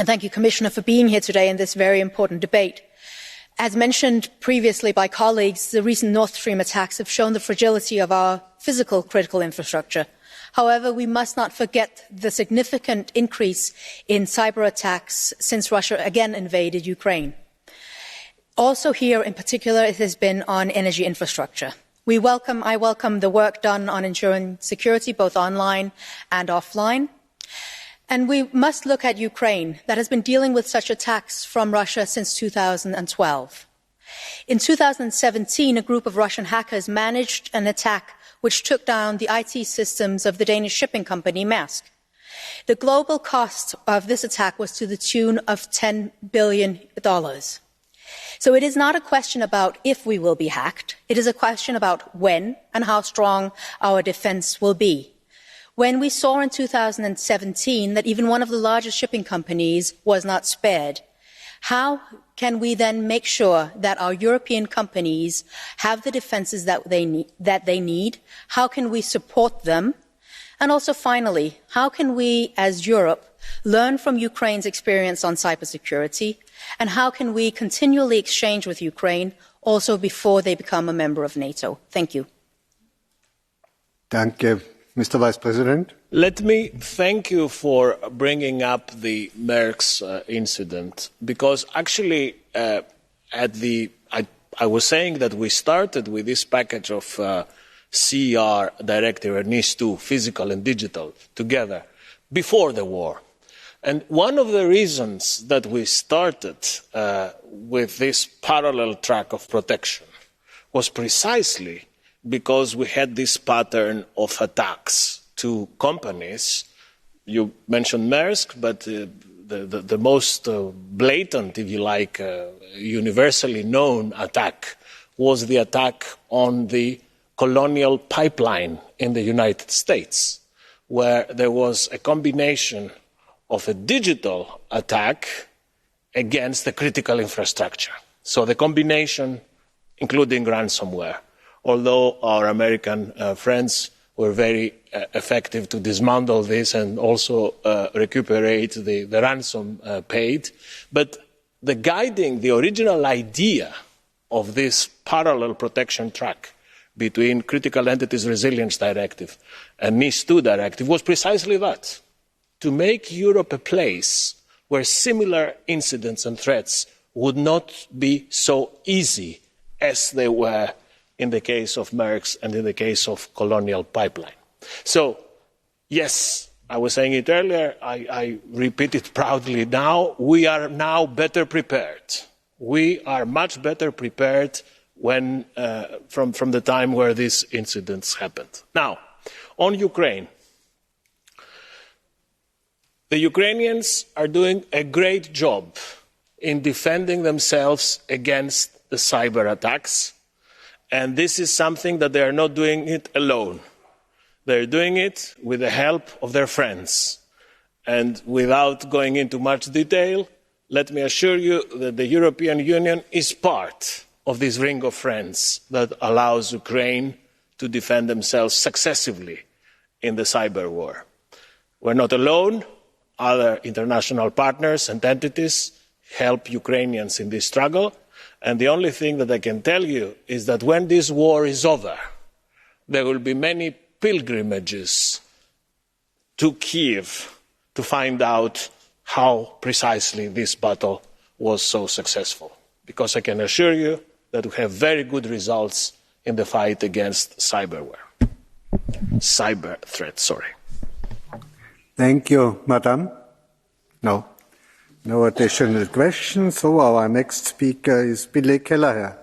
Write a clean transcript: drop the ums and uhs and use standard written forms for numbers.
And thank you, Commissioner, for being here today in this very important debate. As mentioned previously by colleagues, the recent Nord Stream attacks have shown the fragility of our physical critical infrastructure. However, we must not forget the significant increase in cyber attacks since Russia again invaded Ukraine. Also here in particular, it has been on energy infrastructure. I welcome the work done on ensuring security both online and offline. And we must look at Ukraine, that has been dealing with such attacks from Russia since 2012. In 2017, a group of Russian hackers managed an attack which took down the IT systems of the Danish shipping company Maersk. The global cost of this attack was to the tune of $10 billion. So it is not a question about if we will be hacked. It is a question about when and how strong our defense will be. When we saw in 2017 that even one of the largest shipping companies was not spared, how can we then make sure that our European companies have the defenses that they need? How can we support them? And also, finally, how can we, as Europe, learn from Ukraine's experience on cybersecurity? And how can we continually exchange with Ukraine also before they become a member of NATO? Thank you. Danke. Mr. Vice President. Let me thank you for bringing up the Maersk incident, because actually I was saying that we started with this package of CER directive, or NIS2, physical and digital, together before the war. And one of the reasons that we started with this parallel track of protection was precisely because we had this pattern of attacks to companies. You mentioned Maersk, but the most blatant, if you like, universally known attack was the attack on the Colonial Pipeline in the United States, where there was a combination of a digital attack against the critical infrastructure. So the combination, including ransomware. Although our American friends were very effective to dismantle this and also recuperate the ransom paid. But the original idea of this parallel protection track between Critical Entities Resilience Directive and NIS2 Directive was precisely that, to make Europe a place where similar incidents and threats would not be so easy as they were in the case of Maersk and in the case of Colonial Pipeline. So, yes, I was saying it earlier, I repeat it proudly now, we are now better prepared. We are much better prepared when, from the time where these incidents happened. Now, on Ukraine. The Ukrainians are doing a great job in defending themselves against the cyber attacks. And this is something that they are not doing it alone. They're doing it with the help of their friends. And without going into much detail, let me assure you that the European Union is part of this ring of friends that allows Ukraine to defend themselves successively in the cyber war. We're not alone. Other international partners and entities help Ukrainians in this struggle. And the only thing that I can tell you is that when this war is over, there will be many pilgrimages to Kiev to find out how precisely this battle was so successful. Because I can assure you that we have very good results in the fight against cyber threats. Thank you, Madam. No additional questions. So our next speaker is Billy Kelleher.